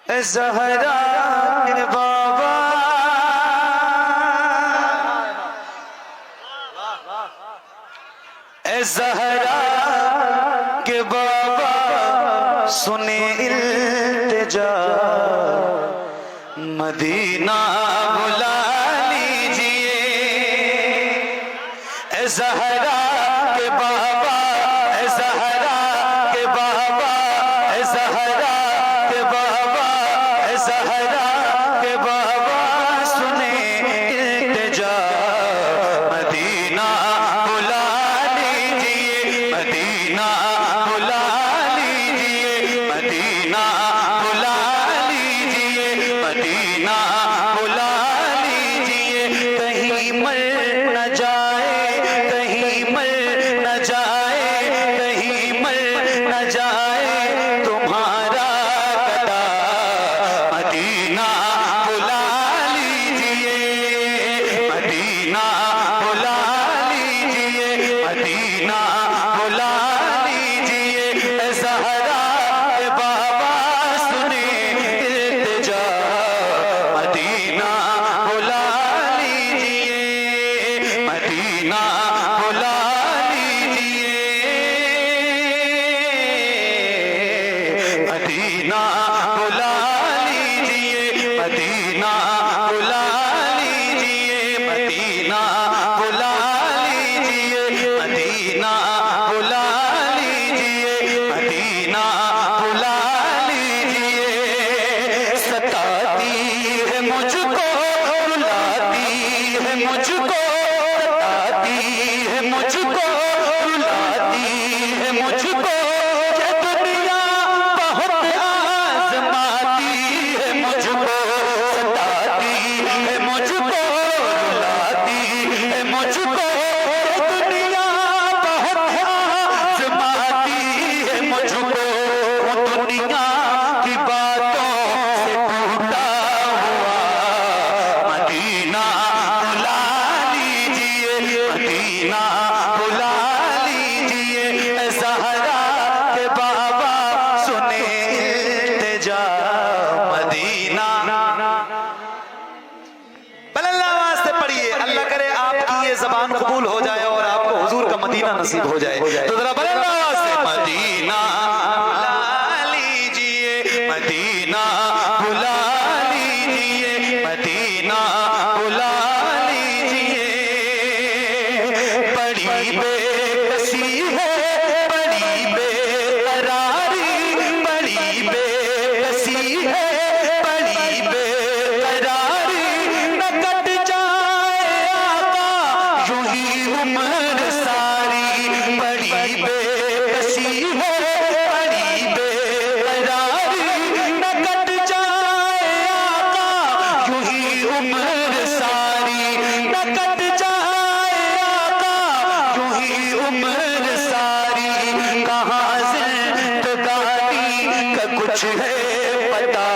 ज़हरा के बाबा ज़हरा के बाबा सुने इल्तिजा मदीना बुला लीजिए। ज़हरा के बाबा ज़हरा के बाबा ज़हरा के बाबा ज़हरा के बाबा सुने इल्तिजा मदीना बुला लीजिए। मदीना बुला लीजिए। मदीना बुला लीजिए। मदीना बुला लीजिए। कहीं मर न जाए कहीं मर न जाए कहीं मर न जाए तुम्हारा गदा मदीना बुला लीजिए। मदीना बुला लीजिए। मदीना बुला लीजिए। ज़हरा के बाबा सुने इल्तिजा मदीना बुला लीजिए। मदीना बुला लीजिए। मदीना बुला लीजिए। मदीना बुला लीजिए। मदीना बुला लीजिए। मदीना बुला लीजिए। मदीना बुला लीजिए। सताती है मुझको रुलाती है मुझको सताती है मुझको रुलाती है मुझको ये दुनिया बहुत आज़माती है मुझको। सताती है मुझको रुलाती है मुझको ये दुनिया बहुत आज़माती है मुझको। दुनिया की बातों से टूटा हुआ मदीना बुला लीजिए। मदीना बुला लीजिए। ज़हरा के बाबा सुने इल्तिजा मदीना। बल्ला आवाज से पढ़िए। अल्लाह करे आपकी ये ज़बान कबूल हो जाए और आपको हुजूर का मदीना नसीब हो जाए। तो जरा बल्ला आवाज से मदीना बुला लीजिए। मदीना बुला लीजिए। मदीना बुला लीजिए। बड़ी बेकसी है बड़ी बेकरारी बड़ी बेकसी है बड़ी बेकरारी न कट जाए आका यूं ही उम्र सारी। बड़ी बेकसी है बड़ी बेकरारी न कट जाए आका यूं ही उम्र सारी। न कट जाए आका यूं ही उम्र सारी। कहाँ जिंदगानी का कुछ है पता